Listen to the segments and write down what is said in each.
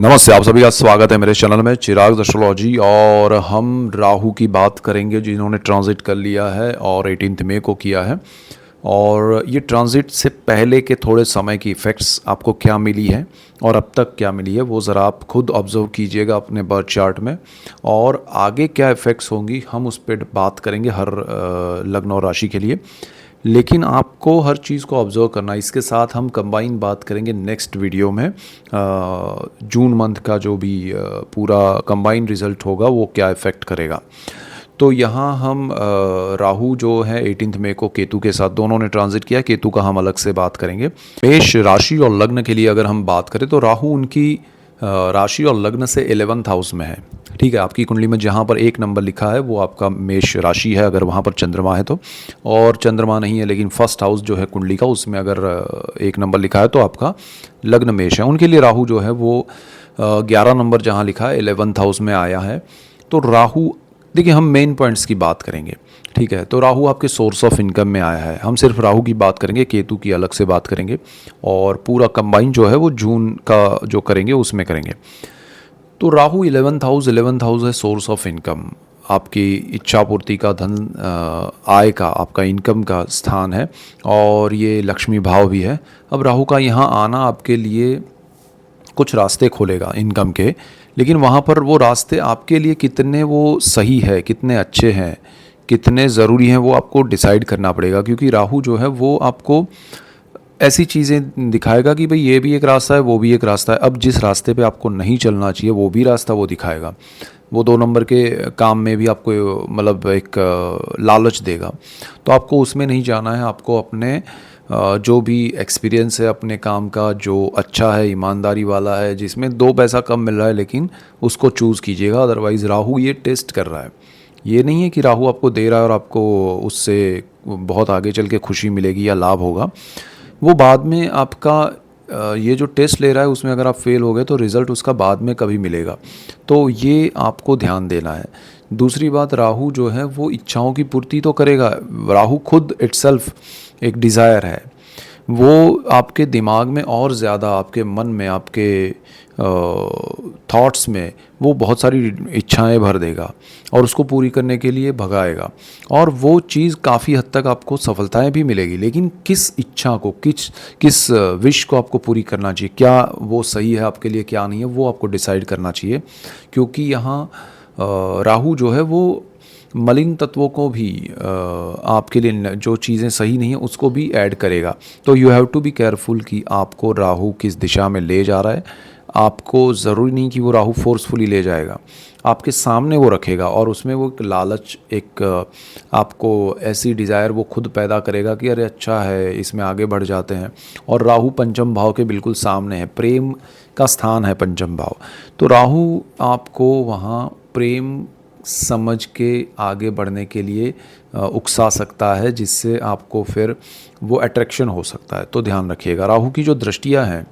नमस्ते, आप सभी का स्वागत है मेरे चैनल में चिराग एस्ट्रोलॉजी। और हम राहु की बात करेंगे जिन्होंने ट्रांजिट कर लिया है और 18 मई को किया है। और ये ट्रांजिट से पहले के थोड़े समय की इफ़ेक्ट्स आपको क्या मिली है और अब तक क्या मिली है वो ज़रा आप खुद ऑब्जर्व कीजिएगा अपने बर्थ चार्ट में। और आगे क्या इफ़ेक्ट्स होंगी हम उस पर बात करेंगे हर लग्न और राशि के लिए। लेकिन आपको हर चीज़ को ऑब्जर्व करना, इसके साथ हम कंबाइन बात करेंगे नेक्स्ट वीडियो में जून मंथ का जो भी पूरा कंबाइन रिजल्ट होगा वो क्या इफ़ेक्ट करेगा। तो यहाँ हम राहु जो है 18 मई को केतु के साथ दोनों ने ट्रांजिट किया। केतु का हम अलग से बात करेंगे। मेष राशि और लग्न के लिए अगर हम बात करें तो राहु उनकी राशि और लग्न से 11th हाउस में है। ठीक है, आपकी कुंडली में जहाँ पर 1 नंबर लिखा है वो आपका मेष राशि है अगर वहाँ पर चंद्रमा है तो, और चंद्रमा नहीं है लेकिन फर्स्ट हाउस जो है कुंडली का उसमें अगर 1 नंबर लिखा है तो आपका लग्न मेष है। उनके लिए राहु जो है वो 11 नंबर जहाँ लिखा है 11th हाउस में आया है। तो राहु, देखिए हम मेन पॉइंट्स की बात करेंगे। ठीक है, तो राहु आपके सोर्स ऑफ इनकम में आया है। हम सिर्फ राहु की बात करेंगे, केतु की अलग से बात करेंगे और पूरा कंबाइन जो है वो जून का जो करेंगे उसमें करेंगे। तो राहु 11th हाउस है सोर्स ऑफ इनकम, आपकी इच्छा पूर्ति का, धन आय का, आपका इनकम का स्थान है और ये लक्ष्मी भाव भी है। अब राहु का यहाँ आना आपके लिए कुछ रास्ते खोलेगा इनकम के, लेकिन वहाँ पर वो रास्ते आपके लिए कितने वो सही है, कितने अच्छे हैं, कितने ज़रूरी हैं वो आपको डिसाइड करना पड़ेगा। क्योंकि राहु जो है वो आपको ऐसी चीज़ें दिखाएगा कि भाई ये भी एक रास्ता है वो भी एक रास्ता है। अब जिस रास्ते पे आपको नहीं चलना चाहिए वो भी रास्ता वो दिखाएगा। वो 2 नंबर के काम में भी आपको मतलब एक लालच देगा, तो आपको उसमें नहीं जाना है। आपको अपने जो भी एक्सपीरियंस है अपने काम का, जो अच्छा है, ईमानदारी वाला है, जिसमें 2 पैसा कम मिल रहा है लेकिन उसको चूज़ कीजिएगा। अदरवाइज़ राहु ये टेस्ट कर रहा है। ये नहीं है कि राहु आपको दे रहा है और आपको उससे बहुत आगे चल के खुशी मिलेगी या लाभ होगा। वो बाद में आपका ये जो टेस्ट ले रहा है उसमें अगर आप फेल हो गए तो रिज़ल्ट उसका बाद में कभी मिलेगा। तो ये आपको ध्यान देना है। दूसरी बात, राहु जो है वो इच्छाओं की पूर्ति तो करेगा। राहु खुद इटसेल्फ एक डिज़ायर है। वो आपके दिमाग में और ज़्यादा, आपके मन में, आपके थॉट्स में वो बहुत सारी इच्छाएं भर देगा और उसको पूरी करने के लिए भगाएगा। और वो चीज़ काफ़ी हद तक आपको सफलताएं भी मिलेगी, लेकिन किस इच्छा को, किस विश को आपको पूरी करना चाहिए, क्या वो सही है आपके लिए, क्या नहीं है, वो आपको डिसाइड करना चाहिए। क्योंकि यहाँ राहु जो है वो मलिन तत्वों को भी आपके लिए जो चीज़ें सही नहीं है उसको भी ऐड करेगा। तो you have to be careful कि आपको राहु किस दिशा में ले जा रहा है। आपको ज़रूरी नहीं कि वो राहु फोर्सफुली ले जाएगा, आपके सामने वो रखेगा और उसमें वो एक लालच, एक आपको ऐसी डिज़ायर वो खुद पैदा करेगा कि अरे अच्छा है इसमें आगे बढ़ जाते हैं। और राहु पंचम भाव के बिल्कुल सामने है, प्रेम का स्थान है पंचम भाव। तो राहु आपको वहाँ प्रेम समझ के आगे बढ़ने के लिए उकसा सकता है, जिससे आपको फिर वो अट्रैक्शन हो सकता है। तो ध्यान रखिएगा। राहु की जो दृष्टियां हैं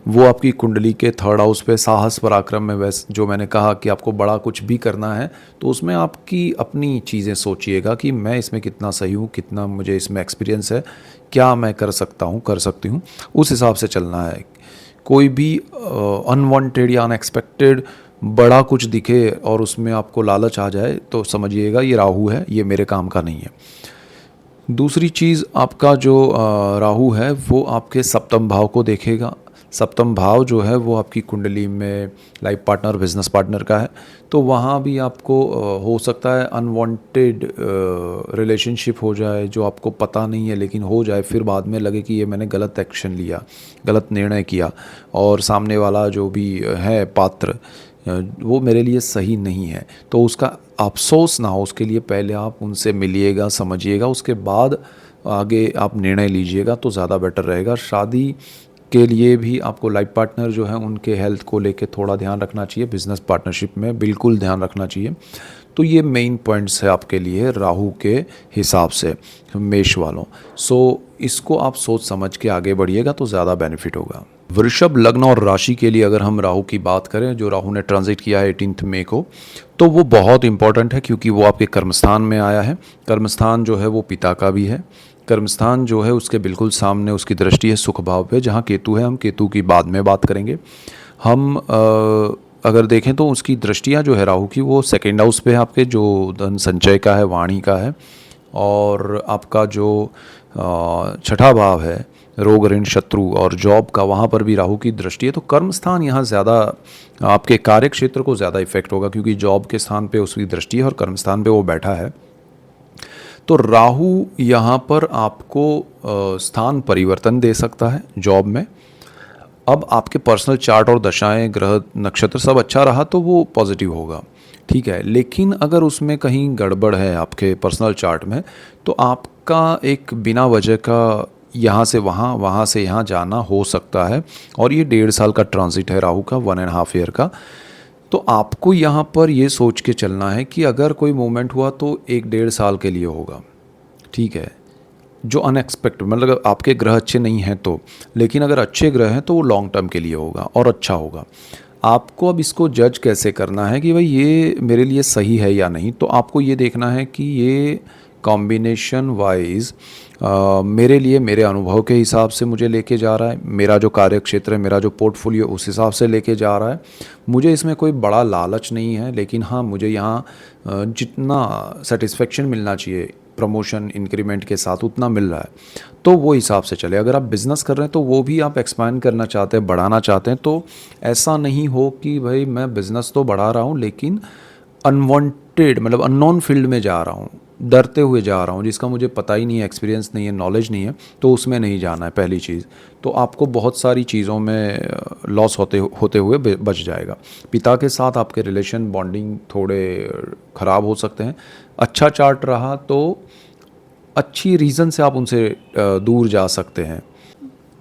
वो आपकी कुंडली के 3rd हाउस पे साहस पराक्रम में, वैसे जो मैंने कहा कि आपको बड़ा कुछ भी करना है तो उसमें आपकी अपनी चीज़ें सोचिएगा कि मैं इसमें कितना सही हूँ, कितना मुझे इसमें एक्सपीरियंस है, क्या मैं कर सकता हूँ, कर सकती हूँ, उस हिसाब से चलना है। कोई भी अनवांटेड या अनएक्सपेक्टेड बड़ा कुछ दिखे और उसमें आपको लालच आ जाए तो समझिएगा ये राहु है, ये मेरे काम का नहीं है। दूसरी चीज़, आपका जो राहु है वो आपके सप्तम भाव को देखेगा। सप्तम भाव जो है वो आपकी कुंडली में लाइफ पार्टनर, बिजनेस पार्टनर का है। तो वहाँ भी आपको हो सकता है अनवांटेड रिलेशनशिप हो जाए जो आपको पता नहीं है लेकिन हो जाए, फिर बाद में लगे कि ये मैंने गलत एक्शन लिया, गलत निर्णय किया और सामने वाला जो भी है पात्र वो मेरे लिए सही नहीं है। तो उसका अफसोस ना हो, उसके लिए पहले आप उनसे मिलिएगा, समझिएगा, उसके बाद आगे आप निर्णय लीजिएगा तो ज़्यादा बेटर रहेगा। शादी के लिए भी आपको लाइफ पार्टनर जो है उनके हेल्थ को लेके थोड़ा ध्यान रखना चाहिए, बिजनेस पार्टनरशिप में बिल्कुल ध्यान रखना चाहिए। तो ये मेन पॉइंट्स है आपके लिए राहु के हिसाब से मेष वालों। सो इसको आप सोच समझ के आगे बढ़िएगा तो ज़्यादा बेनिफिट होगा। वृषभ लग्न और राशि के लिए अगर हम राहु की बात करें, जो राहु ने ट्रांजिट किया है 18 मई को, तो वो बहुत इंपॉर्टेंट है क्योंकि वो आपके कर्मस्थान में आया है। कर्मस्थान जो है वो पिता का भी है। कर्मस्थान जो है उसके बिल्कुल सामने उसकी दृष्टि है सुख भाव पे, जहाँ केतु है। हम केतु की बाद में बात करेंगे। हम अगर देखें तो उसकी दृष्टियाँ जो है राहु की वो सेकेंड हाउस पे है आपके, जो धन संचय का है, वाणी का है। और आपका जो छठा भाव है रोग ऋण शत्रु और जॉब का, वहाँ पर भी राहु की दृष्टि है। तो कर्म स्थान यहाँ ज़्यादा आपके कार्य क्षेत्र को ज़्यादा इफेक्ट होगा, क्योंकि जॉब के स्थान पे उसकी दृष्टि है और कर्म स्थान पे वो बैठा है। तो राहु यहाँ पर आपको स्थान परिवर्तन दे सकता है जॉब में। अब आपके पर्सनल चार्ट और दशाएं, ग्रह, नक्षत्र सब अच्छा रहा तो वो पॉजिटिव होगा, ठीक है। लेकिन अगर उसमें कहीं गड़बड़ है आपके पर्सनल चार्ट में, तो आपका एक बिना वजह का यहाँ से वहाँ, वहाँ से यहाँ जाना हो सकता है। और ये 1.5 साल का ट्रांजिट है राहु का, 1.5 ईयर का। तो आपको यहाँ पर ये सोच के चलना है कि अगर कोई मूवमेंट हुआ तो 1-1.5 साल के लिए होगा, ठीक है। जो अनएक्सपेक्टेड, मतलब आपके ग्रह अच्छे नहीं हैं तो, लेकिन अगर अच्छे ग्रह हैं तो वो लॉन्ग टर्म के लिए होगा और अच्छा होगा। आपको अब इसको जज कैसे करना है कि भाई ये मेरे लिए सही है या नहीं, तो आपको ये देखना है कि ये कॉम्बिनेशन वाइज मेरे लिए, मेरे अनुभव के हिसाब से मुझे लेके जा रहा है, मेरा जो कार्य क्षेत्र है, मेरा जो पोर्टफोलियो उस हिसाब से लेके जा रहा है। मुझे इसमें कोई बड़ा लालच नहीं है, लेकिन हाँ मुझे यहाँ जितना सेटिस्फेक्शन मिलना चाहिए प्रमोशन इंक्रीमेंट के साथ उतना मिल रहा है, तो वो हिसाब से चले। अगर आप बिज़नेस कर रहे हैं तो वो भी आप एक्सपांड करना चाहते हैं, बढ़ाना चाहते हैं, तो ऐसा नहीं हो कि भाई मैं बिज़नेस तो बढ़ा रहा हूँ लेकिन अनवांटेड, मतलब अननोन फील्ड में जा रहा हूँ, डरते हुए जा रहा हूँ, जिसका मुझे पता ही नहीं है, एक्सपीरियंस नहीं है, नॉलेज नहीं है, तो उसमें नहीं जाना है पहली चीज़। तो आपको बहुत सारी चीज़ों में लॉस होते हुए बच जाएगा। पिता के साथ आपके रिलेशन बॉन्डिंग थोड़े ख़राब हो सकते हैं। अच्छा चार्ट रहा तो अच्छी रीज़न से आप उनसे दूर जा सकते हैं।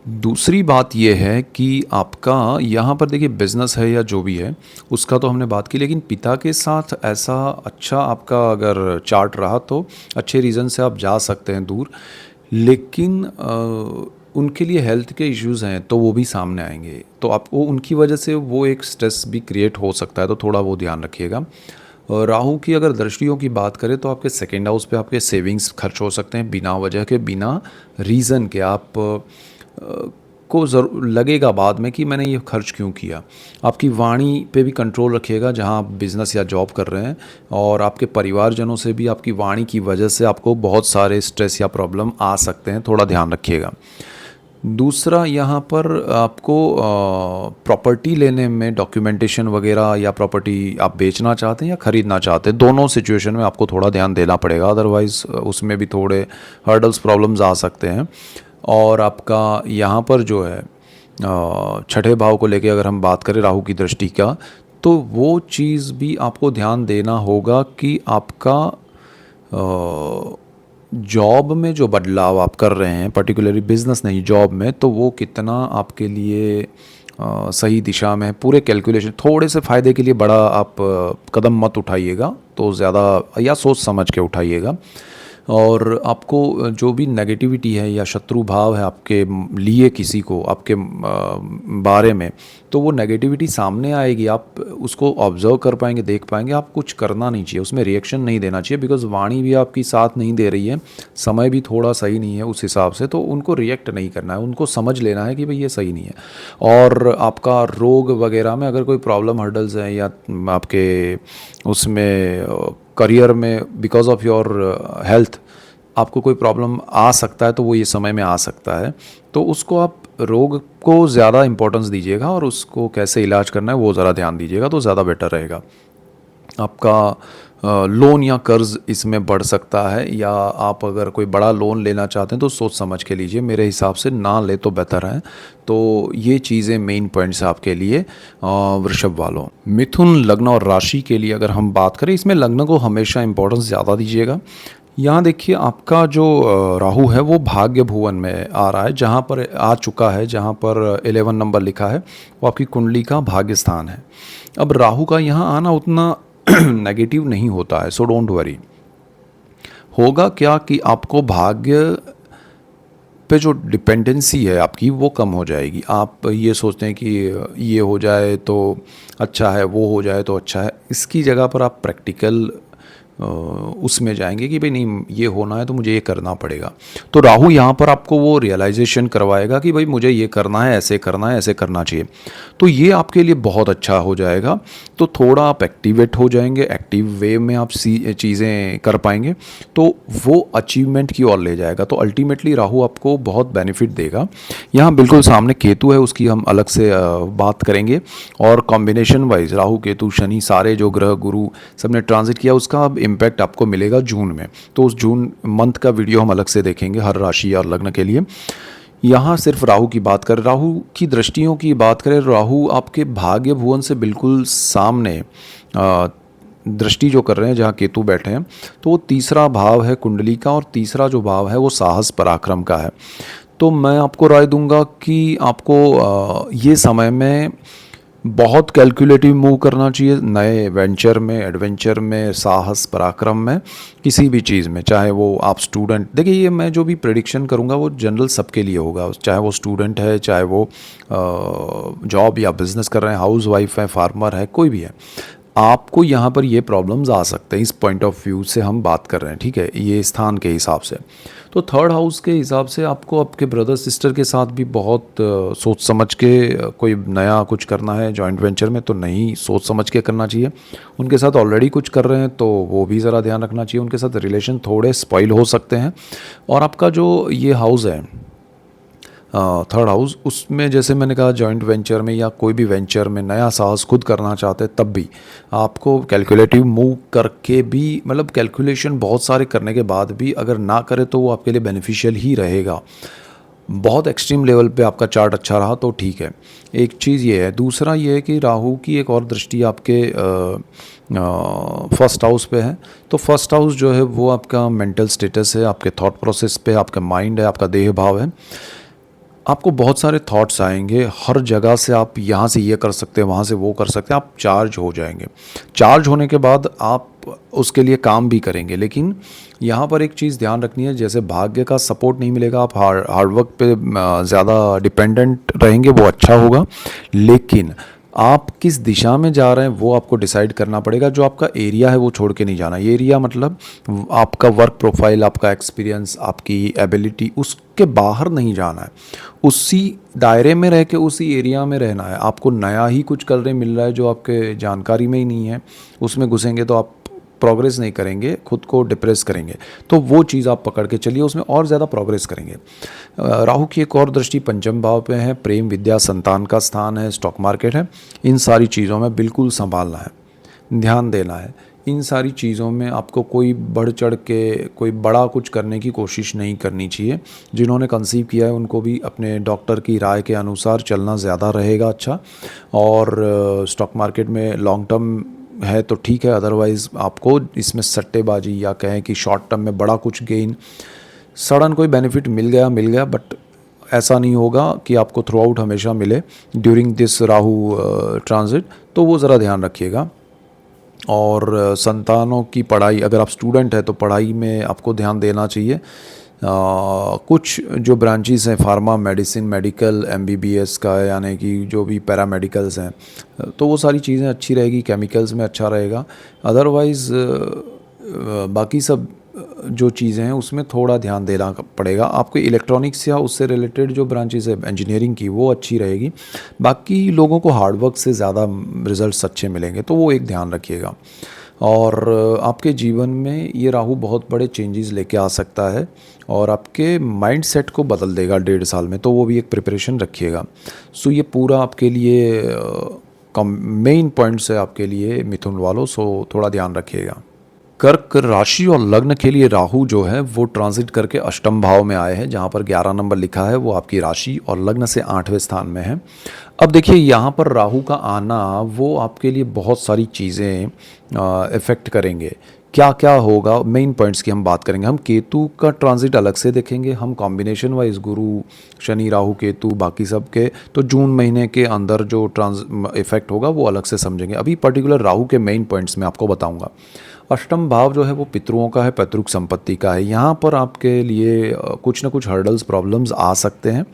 दूसरी बात यह है कि आपका यहाँ पर देखिए बिज़नेस है या जो भी है उसका तो हमने बात की, लेकिन पिता के साथ ऐसा अच्छा आपका अगर चार्ट रहा तो अच्छे रीज़न से आप जा सकते हैं दूर। लेकिन उनके लिए हेल्थ के इश्यूज़ हैं तो वो भी सामने आएंगे, तो आपको उनकी वजह से वो एक स्ट्रेस भी क्रिएट हो सकता है, तो थोड़ा वो ध्यान रखिएगा। राहु की अगर दृष्टियों की बात करें तो आपके सेकेंड हाउस पे आपके सेविंग्स खर्च हो सकते हैं बिना वजह के, बिना रीज़न के। आप को ज़रूर लगेगा बाद में कि मैंने ये खर्च क्यों किया। आपकी वाणी पे भी कंट्रोल रखिएगा जहाँ आप बिज़नेस या जॉब कर रहे हैं, और आपके परिवारजनों से भी आपकी वाणी की वजह से आपको बहुत सारे स्ट्रेस या प्रॉब्लम आ सकते हैं, थोड़ा ध्यान रखिएगा। दूसरा, यहाँ पर आपको प्रॉपर्टी लेने में डॉक्यूमेंटेशन वगैरह, या प्रॉपर्टी आप बेचना चाहते हैं या ख़रीदना चाहते हैं, दोनों सिचुएशन में आपको थोड़ा ध्यान देना पड़ेगा, अदरवाइज़ उसमें भी थोड़े हर्डल्स, प्रॉब्लम्स आ सकते हैं। और आपका यहाँ पर जो है छठे भाव को लेके अगर हम बात करें राहु की दृष्टि का, तो वो चीज़ भी आपको ध्यान देना होगा कि आपका जॉब में जो बदलाव आप कर रहे हैं, पर्टिकुलरली बिज़नेस नहीं जॉब में, तो वो कितना आपके लिए सही दिशा में है। पूरे कैलकुलेशन, थोड़े से फ़ायदे के लिए बड़ा आप कदम मत उठाइएगा, तो ज़्यादा या सोच समझ के उठाइएगा। और आपको जो भी नेगेटिविटी है या शत्रु भाव है आपके लिए, किसी को आपके बारे में, तो वो नेगेटिविटी सामने आएगी, आप उसको ऑब्जर्व कर पाएंगे, देख पाएंगे। आप कुछ करना नहीं चाहिए, उसमें रिएक्शन नहीं देना चाहिए, बिकॉज़ वाणी भी आपकी साथ नहीं दे रही है, समय भी थोड़ा सही नहीं है उस हिसाब से, तो उनको रिएक्ट नहीं करना है, उनको समझ लेना है कि भाई ये सही नहीं है। और आपका रोग वगैरह में अगर कोई प्रॉब्लम, हर्डल्स हैं, या आपके उसमें करियर में बिकॉज ऑफ योर हेल्थ आपको कोई प्रॉब्लम आ सकता है, तो वो ये समय में आ सकता है। तो उसको आप रोग को ज़्यादा इम्पोर्टेंस दीजिएगा, और उसको कैसे इलाज करना है वो ज़रा ध्यान दीजिएगा, तो ज़्यादा बेटर रहेगा। आपका लोन या कर्ज़ इसमें बढ़ सकता है, या आप अगर कोई बड़ा लोन लेना चाहते हैं तो सोच समझ के लीजिए, मेरे हिसाब से ना ले तो बेहतर है। तो ये चीज़ें मेन पॉइंट्स हैं आपके लिए वृषभ वालों। मिथुन लग्न और राशि के लिए अगर हम बात करें, इसमें लग्न को हमेशा इंपॉर्टेंस ज़्यादा दीजिएगा। यहाँ देखिए आपका जो राहु है वो भाग्य भुवन में आ रहा है, जहाँ पर आ चुका है, जहाँ पर 11 नंबर लिखा है, वो आपकी कुंडली का भाग्य स्थान है। अब राहु का यहाँ आना उतना नेगेटिव नहीं होता है, सो डोंट वरी। होगा क्या कि आपको भाग्य पे जो डिपेंडेंसी है आपकी वो कम हो जाएगी। आप ये सोचते हैं कि ये हो जाए तो अच्छा है, वो हो जाए तो अच्छा है, इसकी जगह पर आप प्रैक्टिकल उसमें जाएंगे कि भाई नहीं ये होना है तो मुझे ये करना पड़ेगा। तो राहु यहाँ पर आपको वो रियलाइजेशन करवाएगा कि भाई मुझे ये करना है, ऐसे करना है, ऐसे करना चाहिए। तो ये आपके लिए बहुत अच्छा हो जाएगा। तो थोड़ा आप एक्टिवेट हो जाएंगे, एक्टिव वे में आप चीज़ें कर पाएंगे, तो वो अचीवमेंट की ओर ले जाएगा। तो अल्टीमेटली राहु आपको बहुत बेनिफिट देगा। यहाँ बिल्कुल सामने केतु है, उसकी हम अलग से बात करेंगे। और कॉम्बिनेशन वाइज राहु केतु शनि सारे जो ग्रह गुरु सबने ट्रांजिट किया, उसका अब इम्पैक्ट आपको मिलेगा जून में। तो उस जून मंथ का वीडियो हम अलग से देखेंगे हर राशि और लग्न के लिए। यहाँ सिर्फ राहु की बात करें, राहु की दृष्टियों की बात करें, राहु आपके भाग्य भुवन से बिल्कुल सामने दृष्टि जो कर रहे हैं, जहाँ केतु बैठे हैं, तो वो तीसरा भाव है कुंडली का, और तीसरा जो भाव है वो साहस पराक्रम का है। तो मैं आपको राय दूंगा कि आपको ये समय में बहुत कैलकुलेटिव मूव करना चाहिए, नए वेंचर में, एडवेंचर में, साहस पराक्रम में, किसी भी चीज़ में। चाहे वो आप स्टूडेंट, देखिए ये मैं जो भी प्रेडिक्शन करूँगा वो जनरल सबके लिए होगा, चाहे वो स्टूडेंट है, चाहे वो जॉब या बिजनेस कर रहे हैं, हाउस वाइफ है, फार्मर है, कोई भी है। आपको यहाँ पर ये प्रॉब्लम्स आ सकते हैं, इस पॉइंट ऑफ व्यू से हम बात कर रहे हैं, ठीक है, ये स्थान के हिसाब से। तो थर्ड हाउस के हिसाब से आपको आपके ब्रदर सिस्टर के साथ भी बहुत सोच समझ के कोई नया कुछ करना है जॉइंट वेंचर में, तो नहीं सोच समझ के करना चाहिए। उनके साथ ऑलरेडी कुछ कर रहे हैं तो वो भी ज़रा ध्यान रखना चाहिए, उनके साथ रिलेशन थोड़े स्पॉइल हो सकते हैं। और आपका जो ये हाउस है थर्ड हाउस, उसमें जैसे मैंने कहा जॉइंट वेंचर में या कोई भी वेंचर में नया साहस खुद करना चाहते हैं, तब भी आपको कैलकुलेटिव मूव करके भी, मतलब कैलकुलेशन बहुत सारे करने के बाद भी अगर ना करे तो वो आपके लिए बेनिफिशियल ही रहेगा। बहुत एक्सट्रीम लेवल पे आपका चार्ट अच्छा रहा तो ठीक है, एक चीज़ ये है। दूसरा ये है कि राहु की एक और दृष्टि आपके फर्स्ट हाउस पे है। तो फर्स्ट हाउस जो है वो आपका मेंटल स्टेटस है, आपके थॉट प्रोसेस पे, आपका माइंड है, आपका देह भाव है। आपको बहुत सारे थॉट्स आएंगे हर जगह से, आप यहाँ से ये कर सकते हैं, वहाँ से वो कर सकते हैं, आप चार्ज हो जाएंगे। चार्ज होने के बाद आप उसके लिए काम भी करेंगे, लेकिन यहाँ पर एक चीज़ ध्यान रखनी है, जैसे भाग्य का सपोर्ट नहीं मिलेगा, आप हार्डवर्क पे ज़्यादा डिपेंडेंट रहेंगे, वो अच्छा होगा, लेकिन आप किस दिशा में जा रहे हैं वो आपको डिसाइड करना पड़ेगा। जो आपका एरिया है वो छोड़ के नहीं जाना। ये एरिया मतलब आपका वर्क प्रोफाइल, आपका एक्सपीरियंस, आपकी एबिलिटी, उसके बाहर नहीं जाना है, उसी दायरे में रह के उसी एरिया में रहना है। आपको नया ही कुछ करने मिल रहा है जो आपके जानकारी में ही नहीं है, उसमें घुसेंगे तो आप प्रोग्रेस नहीं करेंगे, खुद को डिप्रेस करेंगे। तो वो चीज़ आप पकड़ के चलिए, उसमें और ज़्यादा प्रोग्रेस करेंगे। राहु की एक और दृष्टि पंचम भाव पे है, प्रेम, विद्या, संतान का स्थान है, स्टॉक मार्केट है। इन सारी चीज़ों में बिल्कुल संभालना है, ध्यान देना है। इन सारी चीज़ों में आपको कोई बढ़ चढ़ के कोई बड़ा कुछ करने की कोशिश नहीं करनी चाहिए। जिन्होंने कंसीव किया है उनको भी अपने डॉक्टर की राय के अनुसार चलना ज़्यादा रहेगा अच्छा। और स्टॉक मार्केट में लॉन्ग टर्म है तो ठीक है, अदरवाइज़ आपको इसमें सट्टेबाजी या कहें कि शॉर्ट टर्म में बड़ा कुछ गेन, सडन कोई बेनिफिट मिल गया, बट ऐसा नहीं होगा कि आपको थ्रू आउट हमेशा मिले ड्यूरिंग दिस राहु ट्रांजिट। तो वो ज़रा ध्यान रखिएगा। और संतानों की पढ़ाई, अगर आप स्टूडेंट हैं तो पढ़ाई में आपको ध्यान देना चाहिए। कुछ जो ब्रांचेस हैं, फार्मा, मेडिसिन, मेडिकल, एमबीबीएस का, यानी कि जो भी पैरामेडिकल्स हैं, तो वो सारी चीज़ें अच्छी रहेगी। केमिकल्स में अच्छा रहेगा। अदरवाइज़ बाकी सब जो चीज़ें हैं उसमें थोड़ा ध्यान देना पड़ेगा आपको। इलेक्ट्रॉनिक्स या उससे रिलेटेड जो ब्रांचेस है इंजीनियरिंग की, वो अच्छी रहेगी। बाकी लोगों को हार्डवर्क से ज़्यादा रिजल्ट्स अच्छे मिलेंगे, तो वो एक ध्यान रखिएगा। और आपके जीवन में ये राहु बहुत बड़े चेंजेस लेके आ सकता है और आपके माइंड सेट को बदल देगा 1.5 साल में, तो वो भी एक प्रिपरेशन रखिएगा। सो ये पूरा आपके लिए मेन पॉइंट्स है आपके लिए मिथुन वालों, सो थोड़ा ध्यान रखिएगा। कर्क राशि और लग्न के लिए राहु जो है वो ट्रांजिट करके अष्टम भाव में आए हैं, जहाँ पर 11 नंबर लिखा है वो आपकी राशि और लग्न से 8वें स्थान में है। अब देखिए यहाँ पर राहु का आना वो आपके लिए बहुत सारी चीज़ें इफ़ेक्ट करेंगे। क्या क्या होगा, मेन पॉइंट्स की हम बात करेंगे। हम केतु का ट्रांजिट अलग से देखेंगे, हम कॉम्बिनेशन वाइज गुरु शनि राहु केतु बाकी सब के, तो जून महीने के अंदर जो इफेक्ट होगा वो अलग से समझेंगे। अभी पर्टिकुलर राहु के मेन पॉइंट्स में आपको बताऊंगा। अष्टम भाव जो है वो पितरों का है, पैतृक संपत्ति का है। यहाँ पर आपके लिए कुछ ना कुछ हर्डल्स, प्रॉब्लम्स आ सकते हैं।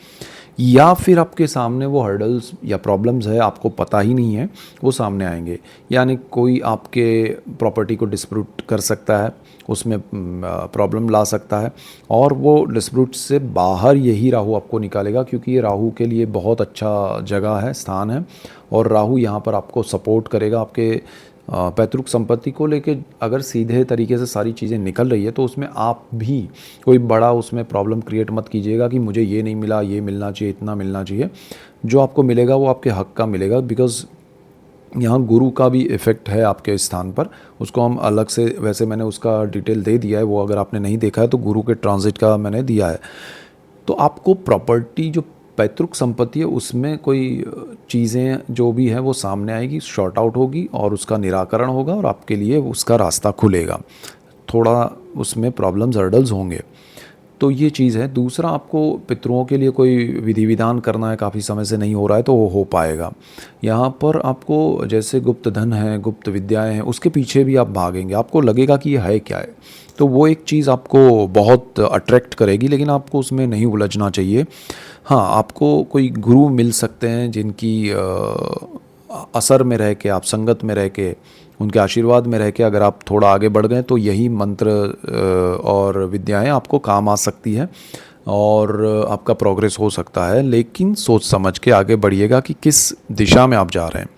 या फिर आपके सामने वो हर्डल्स या प्रॉब्लम्स है आपको पता ही नहीं है, वो सामने आएंगे। यानी कोई आपके प्रॉपर्टी को डिस्प्यूट कर सकता है, उसमें प्रॉब्लम ला सकता है, और वो डिस्प्यूट से बाहर यही राहु आपको निकालेगा, क्योंकि ये राहु के लिए बहुत अच्छा जगह है, स्थान है। और राहु यहाँ पर आपको सपोर्ट करेगा। आपके पैतृक संपत्ति को लेके अगर सीधे तरीके से सारी चीज़ें निकल रही है तो उसमें आप भी कोई बड़ा उसमें प्रॉब्लम क्रिएट मत कीजिएगा कि मुझे ये नहीं मिला, ये मिलना चाहिए, इतना मिलना चाहिए। जो आपको मिलेगा वो आपके हक का मिलेगा, बिकॉज़ यहाँ गुरु का भी इफ़ेक्ट है आपके स्थान पर। उसको हम अलग से, वैसे मैंने उसका डिटेल दे दिया है, वो अगर आपने नहीं देखा है तो गुरु के ट्रांजिट का मैंने दिया है। तो आपको प्रॉपर्टी जो पैतृक संपत्ति है उसमें कोई चीज़ें जो भी हैं वो सामने आएगी, शॉर्ट आउट होगी और उसका निराकरण होगा और आपके लिए उसका रास्ता खुलेगा। थोड़ा उसमें प्रॉब्लम्स हर्डल्स होंगे, तो ये चीज़ है। दूसरा, आपको पितरों के लिए कोई विधि विधान करना है, काफ़ी समय से नहीं हो रहा है, तो वो हो पाएगा। यहाँ पर आपको जैसे गुप्त धन है, गुप्त विद्याएं हैं, उसके पीछे भी आप भागेंगे, आपको लगेगा कि ये है क्या है, तो वो एक चीज़ आपको बहुत अट्रैक्ट करेगी, लेकिन आपको उसमें नहीं उलझना चाहिए। हाँ, आपको कोई गुरु मिल सकते हैं जिनकी असर में रह के, आप संगत में रह के, उनके आशीर्वाद में रह के अगर आप थोड़ा आगे बढ़ गए तो यही मंत्र और विद्याएं आपको काम आ सकती है और आपका प्रोग्रेस हो सकता है। लेकिन सोच समझ के आगे बढ़िएगा कि किस दिशा में आप जा रहे हैं।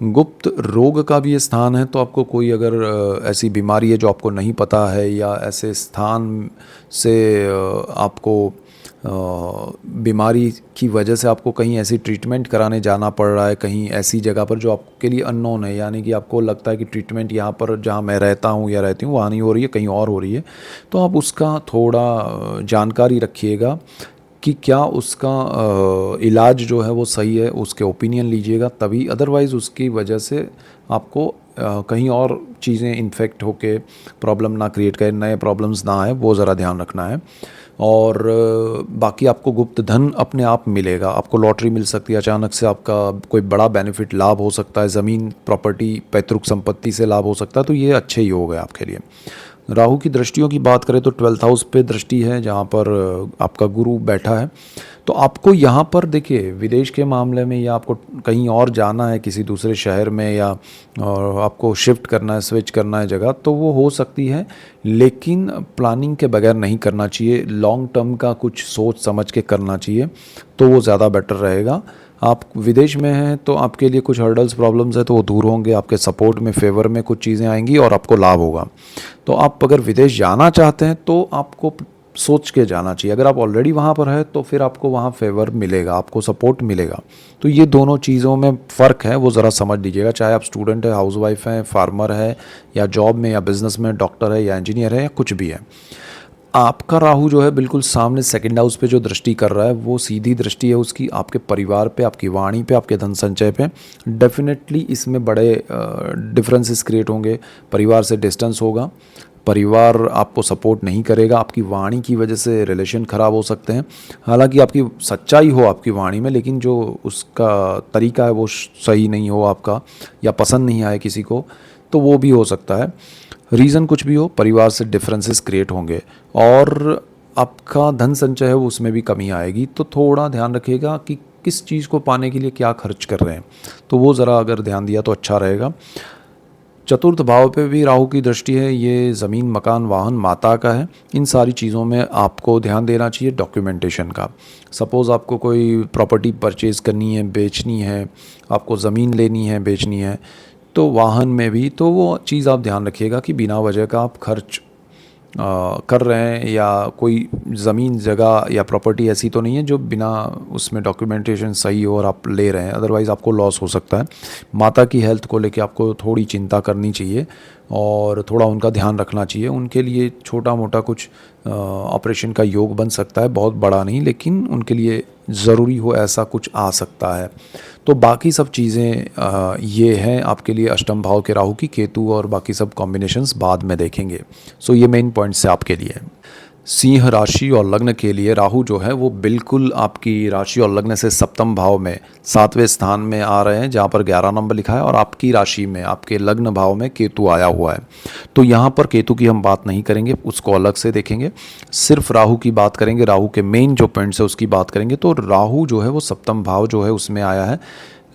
गुप्त रोग का भी ये स्थान है, तो आपको कोई अगर ऐसी बीमारी है जो आपको नहीं पता है, या ऐसे स्थान से आपको बीमारी की वजह से आपको कहीं ऐसी ट्रीटमेंट कराने जाना पड़ रहा है, कहीं ऐसी जगह पर जो आपके लिए अननोन है, यानी कि आपको लगता है कि ट्रीटमेंट यहाँ पर जहाँ मैं रहता हूँ या रहती हूँ वहाँ नहीं हो रही है, कहीं और हो रही है, तो आप उसका थोड़ा जानकारी रखिएगा कि क्या उसका इलाज जो है वो सही है, उसके ओपिनियन लीजिएगा तभी। अदरवाइज़ उसकी वजह से आपको कहीं और चीज़ें इन्फेक्ट होके प्रॉब्लम ना क्रिएट करें, नए प्रॉब्लम्स ना आए, वो ज़रा ध्यान रखना है। और बाकी आपको गुप्त धन अपने आप मिलेगा, आपको लॉटरी मिल सकती है, अचानक से आपका कोई बड़ा बेनिफिट लाभ हो सकता है, ज़मीन प्रॉपर्टी पैतृक संपत्ति से लाभ हो सकता है, तो ये अच्छे ही हो गए आपके लिए। राहु की दृष्टियों की बात करें तो 12th हाउस पे दृष्टि है जहाँ पर आपका गुरु बैठा है। तो आपको यहाँ पर देखिए, विदेश के मामले में या आपको कहीं और जाना है किसी दूसरे शहर में, या आपको शिफ्ट करना है, स्विच करना है जगह, तो वो हो सकती है, लेकिन प्लानिंग के बगैर नहीं करना चाहिए। लॉन्ग टर्म का कुछ सोच समझ के करना चाहिए, तो वो ज़्यादा बेटर रहेगा। आप विदेश में हैं तो आपके लिए कुछ हर्डल्स प्रॉब्लम्स है तो वो दूर होंगे, आपके सपोर्ट में, फेवर में कुछ चीज़ें आएंगी और आपको लाभ होगा। तो आप अगर विदेश जाना चाहते हैं तो आपको सोच के जाना चाहिए। अगर आप ऑलरेडी वहाँ पर है तो फिर आपको वहाँ फेवर मिलेगा, आपको सपोर्ट मिलेगा। तो ये दोनों चीज़ों में फ़र्क है, वो ज़रा समझ लीजिएगा। चाहे आप स्टूडेंट है, हाउसवाइफ हैं, फार्मर है, या जॉब में या बिज़नेस में, डॉक्टर है या इंजीनियर है, या कुछ भी है। आपका राहु जो है बिल्कुल सामने सेकंड हाउस पे जो दृष्टि कर रहा है, वो सीधी दृष्टि है उसकी आपके परिवार पे, आपकी वाणी पे, आपके धन संचय पे। डेफिनेटली इसमें बड़े डिफरेंसेस क्रिएट होंगे, परिवार से डिस्टेंस होगा, परिवार आपको सपोर्ट नहीं करेगा, आपकी वाणी की वजह से रिलेशन ख़राब हो सकते हैं। हालांकि आपकी सच्चाई हो आपकी वाणी में, लेकिन जो उसका तरीका है वो सही नहीं हो आपका, या पसंद नहीं आए किसी को, तो वो भी हो सकता है। रीज़न कुछ भी हो, परिवार से डिफरेंसेस क्रिएट होंगे और आपका धन संचय है वो उसमें भी कमी आएगी। तो थोड़ा ध्यान रखिएगा कि किस चीज़ को पाने के लिए क्या खर्च कर रहे हैं, तो वो ज़रा अगर ध्यान दिया तो अच्छा रहेगा। चतुर्थ भाव पे भी राहु की दृष्टि है, ये ज़मीन, मकान, वाहन, माता का है। इन सारी चीज़ों में आपको ध्यान देना चाहिए डॉक्यूमेंटेशन का। सपोज़ आपको कोई प्रॉपर्टी परचेज़ करनी है, बेचनी है, आपको ज़मीन लेनी है, बेचनी है, तो वाहन में भी तो वो चीज़ आप ध्यान रखिएगा कि बिना वजह का आप खर्च कर रहे हैं, या कोई ज़मीन, जगह या प्रॉपर्टी ऐसी तो नहीं है जो बिना उसमें डॉक्यूमेंटेशन सही हो और आप ले रहे हैं, अदरवाइज़ आपको लॉस हो सकता है। माता की हेल्थ को लेके आपको थोड़ी चिंता करनी चाहिए और थोड़ा उनका ध्यान रखना चाहिए। उनके लिए छोटा मोटा कुछ ऑपरेशन का योग बन सकता है, बहुत बड़ा नहीं, लेकिन उनके लिए ज़रूरी हो ऐसा कुछ आ सकता है। तो बाकी सब चीज़ें ये हैं आपके लिए अष्टम भाव के राहु की, केतु और बाकी सब कॉम्बिनेशंस बाद में देखेंगे। सो ये मेन पॉइंट्स है आपके लिए। सिंह राशि और लग्न के लिए राहु जो है वो बिल्कुल आपकी राशि और लग्न से सप्तम भाव में 7वें स्थान में आ रहे हैं, जहाँ पर 11 नंबर लिखा है, और आपकी राशि में आपके लग्न भाव में केतु आया हुआ है। तो यहाँ पर केतु की हम बात नहीं करेंगे, उसको अलग से देखेंगे, सिर्फ राहु की बात करेंगे। राहु के मेन जो पॉइंट्स है उसकी बात करेंगे। तो राहु जो है वो सप्तम भाव जो है उसमें आया है।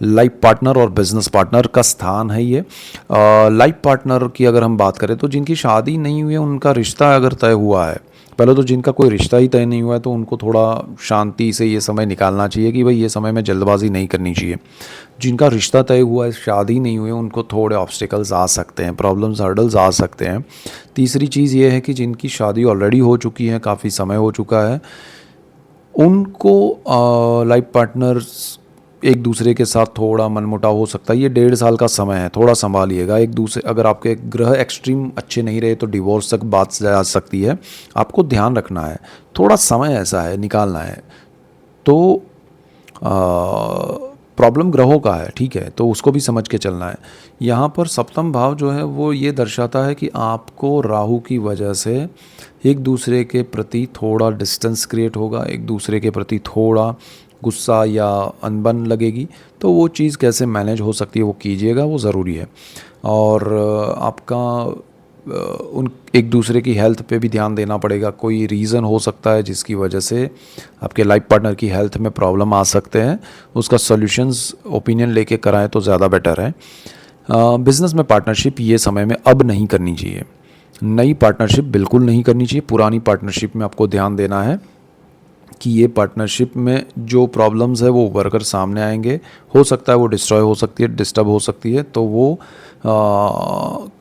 लाइफ पार्टनर और बिजनेस पार्टनर का स्थान है ये। लाइफ पार्टनर की अगर हम बात करें तो जिनकी शादी नहीं हुई है उनका रिश्ता अगर तय हुआ है, पहले तो जिनका कोई रिश्ता ही तय नहीं हुआ है तो उनको थोड़ा शांति से ये समय निकालना चाहिए कि भाई ये समय में जल्दबाजी नहीं करनी चाहिए। जिनका रिश्ता तय हुआ है, शादी नहीं हुई है, उनको थोड़े ऑब्स्टिकल्स आ सकते हैं, प्रॉब्लम्स, हर्डल्स आ सकते हैं। तीसरी चीज़ ये है कि जिनकी शादी ऑलरेडी हो चुकी है, काफ़ी समय हो चुका है, उनको लाइफ पार्टनर्स एक दूसरे के साथ थोड़ा मनमुटाव हो सकता है। ये 1.5 साल का समय है, थोड़ा संभालिएगा। एक दूसरे, अगर आपके ग्रह एक्सट्रीम अच्छे नहीं रहे तो डिवोर्स तक बात जा सकती है। आपको ध्यान रखना है, थोड़ा समय ऐसा है निकालना है। तो प्रॉब्लम ग्रहों का है, ठीक है, तो उसको भी समझ के चलना है। यहाँ पर सप्तम भाव जो है वो ये दर्शाता है कि आपको राहु की वजह से एक दूसरे के प्रति थोड़ा डिस्टेंस क्रिएट होगा, एक दूसरे के प्रति थोड़ा गुस्सा या अनबन लगेगी। तो वो चीज़ कैसे मैनेज हो सकती है वो कीजिएगा, वो ज़रूरी है। और आपका उन एक दूसरे की हेल्थ पे भी ध्यान देना पड़ेगा। कोई रीज़न हो सकता है जिसकी वजह से आपके लाइफ पार्टनर की हेल्थ में प्रॉब्लम आ सकते हैं, उसका सॉल्यूशंस ओपिनियन लेके कराएं तो ज़्यादा बेटर है। बिज़नेस में पार्टनरशिप ये समय में अब नहीं करनी चाहिए, नई पार्टनरशिप बिल्कुल नहीं करनी चाहिए। पुरानी पार्टनरशिप में आपको ध्यान देना है कि ये पार्टनरशिप में जो प्रॉब्लम्स है वो उभर कर सामने आएंगे। हो सकता है वो डिस्ट्रॉय हो सकती है, डिस्टर्ब हो सकती है, तो वो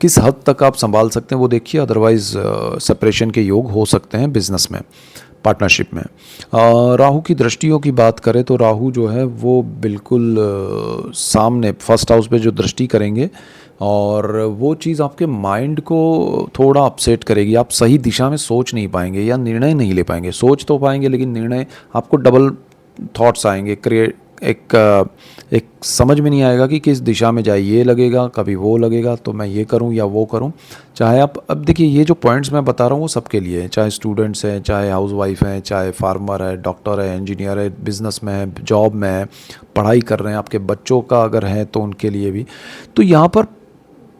किस हद तक आप संभाल सकते हैं वो देखिए। अदरवाइज़ सेपरेशन के योग हो सकते हैं बिजनेस में, पार्टनरशिप में। राहु की दृष्टियों की बात करें तो राहु जो है वो बिल्कुल सामने फर्स्ट हाउस पे जो दृष्टि करेंगे, और वो चीज़ आपके माइंड को थोड़ा अपसेट करेगी। आप सही दिशा में सोच नहीं पाएंगे या निर्णय नहीं ले पाएंगे। सोच तो पाएंगे लेकिन निर्णय, आपको डबल थॉट्स आएंगे, एक समझ में नहीं आएगा कि किस दिशा में जाए। ये लगेगा, कभी वो लगेगा, तो मैं ये करूं या वो करूं। चाहे आप, अब देखिए ये जो पॉइंट्स मैं बता रहा हूँ वो सबके लिए है, चाहे स्टूडेंट्स हैं, चाहे हाउसवाइफ हैं, चाहे फार्मर है, डॉक्टर है, इंजीनियर है, बिजनेस में है, जॉब में है, पढ़ाई कर रहे हैं, आपके बच्चों का अगर है तो उनके लिए भी। तो यहाँ पर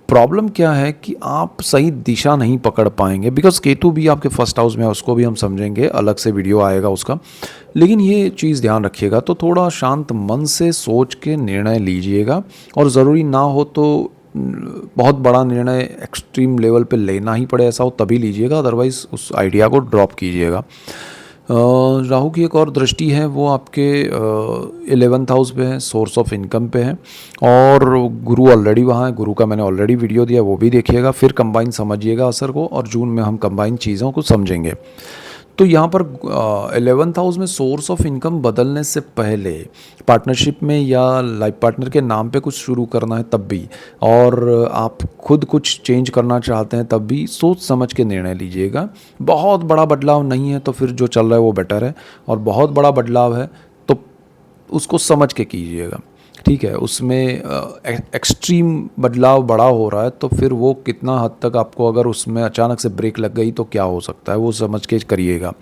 प्रॉब्लम क्या है कि आप सही दिशा नहीं पकड़ पाएंगे, बिकॉज केतु भी आपके फर्स्ट हाउस में है, उसको भी हम समझेंगे, अलग से वीडियो आएगा उसका। लेकिन ये चीज़ ध्यान रखिएगा, तो थोड़ा शांत मन से सोच के निर्णय लीजिएगा, और ज़रूरी ना हो तो बहुत बड़ा निर्णय एक्सट्रीम लेवल पे लेना ही पड़े ऐसा हो तभी लीजिएगा, अदरवाइज़ उस आइडिया को ड्रॉप कीजिएगा। राहु की एक और दृष्टि है वो आपके 11th हाउस पे है, सोर्स ऑफ इनकम पे है, और गुरु ऑलरेडी वहाँ है। गुरु का मैंने ऑलरेडी वीडियो दिया, वो भी देखिएगा, फिर कंबाइन समझिएगा असर को, और जून में हम कंबाइन चीज़ों को समझेंगे। तो यहाँ पर 11th हाउस में सोर्स ऑफ इनकम बदलने से पहले पार्टनरशिप में या लाइफ पार्टनर के नाम पे कुछ शुरू करना है तब भी, और आप खुद कुछ चेंज करना चाहते हैं तब भी, सोच समझ के निर्णय लीजिएगा। बहुत बड़ा बदलाव नहीं है तो फिर जो चल रहा है वो बेटर है, और बहुत बड़ा बदलाव है तो उसको समझ के कीजिएगा, ठीक है। उसमें एक्सट्रीम बदलाव बड़ा हो रहा है तो फिर वो कितना हद तक आपको, अगर उसमें अचानक से ब्रेक लग गई तो क्या हो सकता है, वो समझ के करिएगा।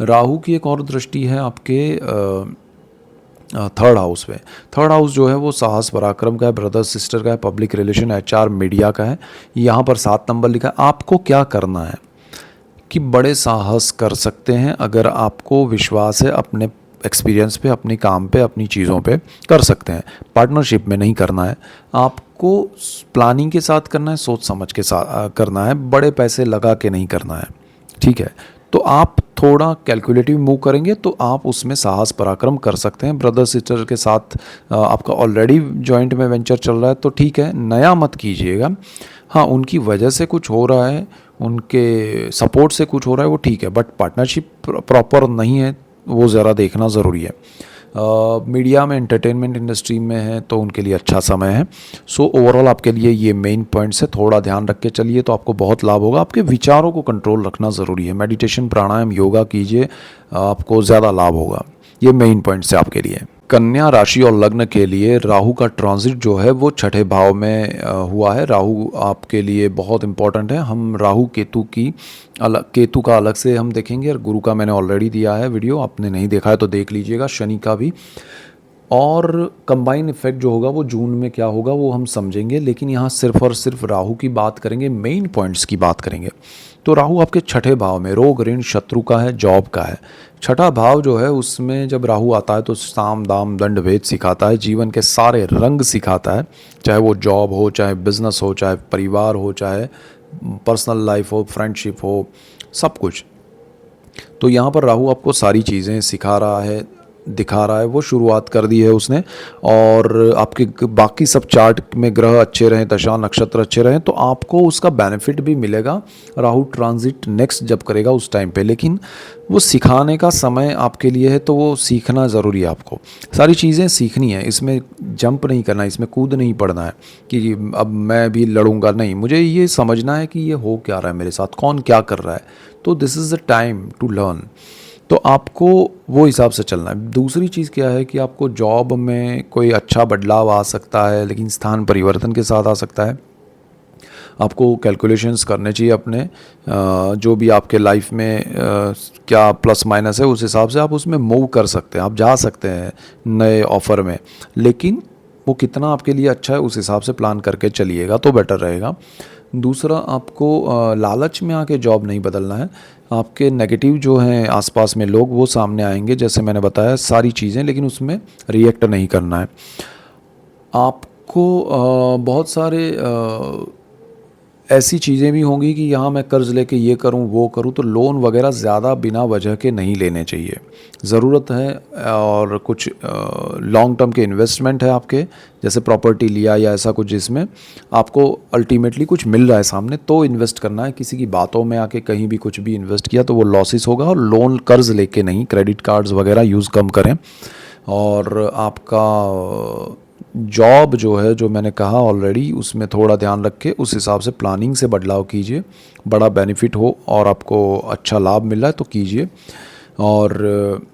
राहु की एक और दृष्टि है आपके 3rd हाउस पे। 3rd हाउस जो है वो साहस पराक्रम का है, ब्रदर सिस्टर का है, पब्लिक रिलेशन, HR, मीडिया का है। यहाँ पर 7 नंबर लिखा है। आपको क्या करना है कि बड़े साहस कर सकते हैं अगर आपको विश्वास है, अपने एक्सपीरियंस पे, अपने काम पे, अपनी चीज़ों पे कर सकते हैं। पार्टनरशिप में नहीं करना है, आपको प्लानिंग के साथ करना है, सोच समझ के साथ करना है, बड़े पैसे लगा के नहीं करना है, ठीक है। तो आप थोड़ा कैलकुलेटिव मूव करेंगे तो आप उसमें साहस पराक्रम कर सकते हैं। ब्रदर सिस्टर के साथ आपका ऑलरेडी जॉइंट में वेंचर चल रहा है तो ठीक है, नया मत कीजिएगा। हाँ, उनकी वजह से कुछ हो रहा है, उनके सपोर्ट से कुछ हो रहा है वो ठीक है, बट पार्टनरशिप प्रॉपर नहीं है, वो ज़रा देखना ज़रूरी है। मीडिया में, एंटरटेनमेंट इंडस्ट्री में है तो उनके लिए अच्छा समय है। सो ओवरऑल आपके लिए ये मेन पॉइंट्स है, थोड़ा ध्यान रख के चलिए तो आपको बहुत लाभ होगा। आपके विचारों को कंट्रोल रखना ज़रूरी है। मेडिटेशन, प्राणायाम, योगा कीजिए, आपको ज़्यादा लाभ होगा। ये मेन पॉइंट्स है आपके लिए। कन्या राशि और लग्न के लिए राहु का ट्रांजिट जो है वो छठे भाव में हुआ है। राहु आपके लिए बहुत इंपॉर्टेंट है। हम राहु केतु का अलग से हम देखेंगे, और गुरु का मैंने ऑलरेडी दिया है वीडियो, आपने नहीं देखा है तो देख लीजिएगा, शनि का भी। और कंबाइन इफेक्ट जो होगा वो जून में क्या होगा वो हम समझेंगे, लेकिन यहाँ सिर्फ और सिर्फ राहु की बात करेंगे, मेन पॉइंट्स की बात करेंगे। तो राहु आपके छठे भाव में रोग ऋण शत्रु का है, जॉब का है। छठा भाव जो है उसमें जब राहु आता है तो साम दाम दंड भेद सिखाता है, जीवन के सारे रंग सिखाता है, चाहे वो जॉब हो, चाहे बिजनेस हो, चाहे परिवार हो, चाहे पर्सनल लाइफ हो, फ्रेंडशिप हो, सब कुछ। तो यहाँ पर राहु आपको सारी चीज़ें सिखा रहा है, दिखा रहा है, वो शुरुआत कर दी है उसने। और आपके बाकी सब चार्ट में ग्रह अच्छे रहें, दशा नक्षत्र अच्छे रहें, तो आपको उसका बेनिफिट भी मिलेगा राहु ट्रांजिट नेक्स्ट जब करेगा उस टाइम पे। लेकिन वो सिखाने का समय आपके लिए है, तो वो सीखना ज़रूरी है। आपको सारी चीज़ें सीखनी है, इसमें जंप नहीं करना है, इसमें कूद नहीं पड़ना है कि अब मैं भी लड़ूंगा, नहीं, मुझे ये समझना है कि ये हो क्या रहा है मेरे साथ, कौन क्या कर रहा है, तो this is the time to learn. तो आपको वो हिसाब से चलना है। दूसरी चीज़ क्या है कि आपको जॉब में कोई अच्छा बदलाव आ सकता है, लेकिन स्थान परिवर्तन के साथ आ सकता है। आपको कैलकुलेशंस करने चाहिए अपने, जो भी आपके लाइफ में क्या प्लस माइनस है, उस हिसाब से आप उसमें मूव कर सकते हैं, आप जा सकते हैं नए ऑफ़र में, लेकिन वो कितना आपके लिए अच्छा है उस हिसाब से प्लान करके चलिएगा तो बेटर रहेगा। दूसरा, आपको लालच में आके जॉब नहीं बदलना है। आपके नेगेटिव जो हैं आसपास में लोग वो सामने आएंगे, जैसे मैंने बताया सारी चीज़ें, लेकिन उसमें रिएक्ट नहीं करना है। आपको बहुत सारे ऐसी चीज़ें भी होंगी कि यहाँ मैं कर्ज़ लेके ये करूँ वो करूँ, तो लोन वगैरह ज़्यादा बिना वजह के नहीं लेने चाहिए। ज़रूरत है और कुछ लॉन्ग टर्म के इन्वेस्टमेंट है आपके, जैसे प्रॉपर्टी लिया या ऐसा कुछ जिसमें आपको अल्टीमेटली कुछ मिल रहा है सामने, तो इन्वेस्ट करना है। किसी की बातों में आके कहीं भी कुछ भी इन्वेस्ट किया तो वो लॉसेस होगा। और लोन कर्ज़ लेके नहीं, क्रेडिट कार्ड्स वगैरह यूज़ कम करें। और आपका जॉब जो है, जो मैंने कहा ऑलरेडी, उसमें थोड़ा ध्यान रख के उस हिसाब से प्लानिंग से बदलाव कीजिए, बड़ा बेनिफिट हो और आपको अच्छा लाभ मिल रहा है तो कीजिए। और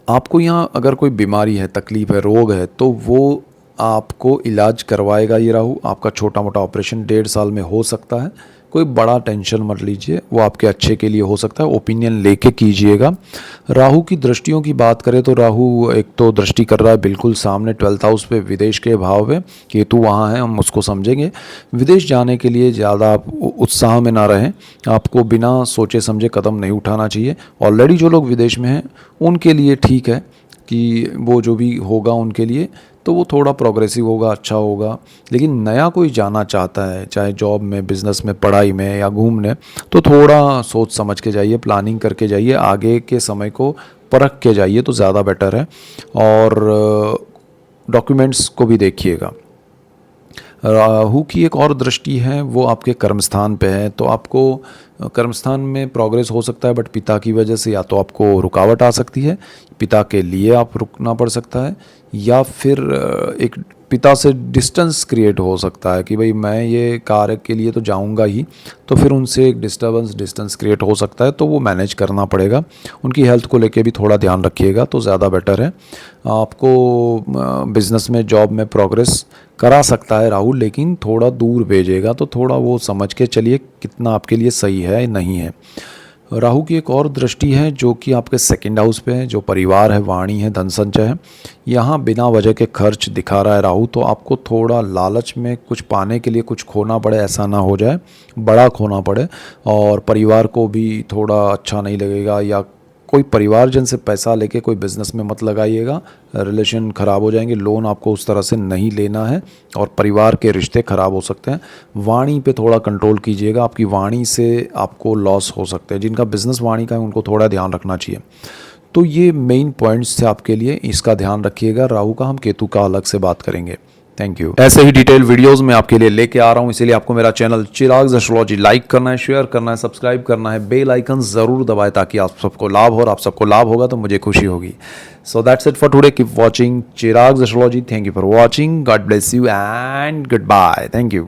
आपको यहाँ अगर कोई बीमारी है, तकलीफ़ है, रोग है, तो वो आपको इलाज करवाएगा ये राहु। आपका छोटा मोटा ऑपरेशन 1.5 साल में हो सकता है, कोई बड़ा टेंशन मत लीजिए, वो आपके अच्छे के लिए हो सकता है, ओपिनियन लेके कीजिएगा। राहु की दृष्टियों की बात करें तो राहु एक तो दृष्टि कर रहा है बिल्कुल सामने 12th हाउस पे, विदेश के भाव में, केतु वहाँ है, हम उसको समझेंगे। विदेश जाने के लिए ज़्यादा आप उत्साह में ना रहें, आपको बिना सोचे समझे कदम नहीं उठाना चाहिए। ऑलरेडी जो लोग विदेश में हैं उनके लिए ठीक है कि वो जो भी होगा उनके लिए तो वो थोड़ा प्रोग्रेसिव होगा, अच्छा होगा। लेकिन नया कोई जाना चाहता है, चाहे जॉब में, बिज़नेस में, पढ़ाई में या घूमने, तो थोड़ा सोच समझ के जाइए, प्लानिंग करके जाइए, आगे के समय को परख के जाइए तो ज़्यादा बेटर है। और डॉक्यूमेंट्स को भी देखिएगा। राहु की एक और दृष्टि है, वो आपके कर्मस्थान पे है, तो आपको कर्मस्थान में प्रोग्रेस हो सकता है, बट पिता की वजह से या तो आपको रुकावट आ सकती है, पिता के लिए आप रुकना पड़ सकता है, या फिर एक पिता से डिस्टेंस क्रिएट हो सकता है कि भाई मैं ये कार्य के लिए तो जाऊंगा ही, तो फिर उनसे एक डिस्टेंस क्रिएट हो सकता है, तो वो मैनेज करना पड़ेगा। उनकी हेल्थ को लेके भी थोड़ा ध्यान रखिएगा तो ज़्यादा बेटर है। आपको बिज़नेस में, जॉब में प्रोग्रेस करा सकता है राहु, लेकिन थोड़ा दूर भेजेगा, तो थोड़ा वो समझ के चलिए कितना आपके लिए सही है नहीं है। राहु की एक और दृष्टि है जो कि आपके 2nd हाउस पे है, जो परिवार है, वाणी है, धन संचय है। यहाँ बिना वजह के खर्च दिखा रहा है राहु, तो आपको थोड़ा लालच में कुछ पाने के लिए कुछ खोना पड़े, ऐसा ना हो जाए बड़ा खोना पड़े। और परिवार को भी थोड़ा अच्छा नहीं लगेगा, या कोई परिवारजन से पैसा लेके कोई बिज़नेस में मत लगाइएगा, रिलेशन ख़राब हो जाएंगे। लोन आपको उस तरह से नहीं लेना है और परिवार के रिश्ते ख़राब हो सकते हैं। वाणी पे थोड़ा कंट्रोल कीजिएगा, आपकी वाणी से आपको लॉस हो सकते हैं। जिनका बिज़नेस वाणी का है उनको थोड़ा ध्यान रखना चाहिए। तो ये मेन पॉइंट्स थे आपके लिए, इसका ध्यान रखिएगा। राहु का हम केतु का अलग से बात करेंगे। Thank you. ऐसे ही डिटेल वीडियोस मैं आपके लिए लेके आ रहा हूं, इसीलिए आपको मेरा चैनल चिराग एस्ट्रोलॉजी लाइक करना है, शेयर करना है, सब्सक्राइब करना है, बेल आइकन जरूर दबाएं ताकि आप सबको लाभ हो, और आप सबको लाभ होगा तो मुझे खुशी होगी। So that's it for today. Keep watching Chirag astrology. Thank you for watching. God bless you and goodbye. Thank you.